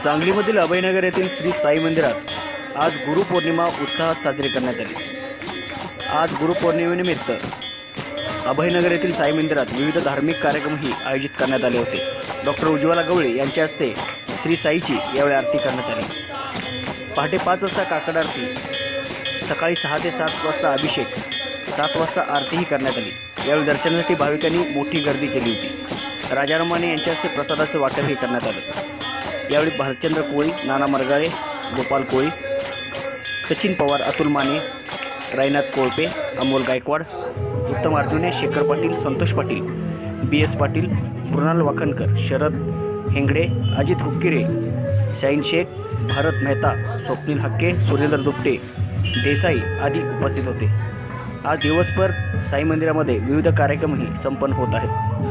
सांगलीमधील अभयनगर येथील श्री साई मंदिरात आज गुरुपौर्णिमा उत्साहात साजरी करण्यात आली। आज गुरुपौर्णिमेनिमित्त अभयनगर येथील साई मंदिरात विविध धार्मिक कार्यक्रमही आयोजित करण्यात आले होते। डॉक्टर उज्ज्वला गवळे यांच्या हस्ते श्री साईची यावेळी आरती करण्यात आली। पहाटे 5 वाजता काकड आरती, सकाळी 6 ते 7 वाजता अभिषेक, 7 वाजता आरतीही करण्यात आली। यावेळी दर्शनासाठी भाविकांनी मोठी गर्दी केली होती। राजाराम माने यांच्या हस्ते प्रसादाचे वाटपही करण्यात आले। यावेळी भारतचंद्र कोळी, नाना मरगाळे, गोपाल कोळी, सचिन पवार, अतुल माने, रायनाथ कोळपे, अमोल गायकवाड, उत्तम अर्जुने, शेखर पाटील, संतोष पाटील, BS पाटील, मृणाल वाखनकर, शरद हेंगडे, अजित हुक्किरे, शाहीन शेख, भारत मेहता, स्वप्नील हक्के, सुरेंद्र दुपटे, देसाई आदी उपस्थित होते। आज दिवसभर साई मंदिरामध्ये विविध कार्यक्रमही संपन्न होत आहेत।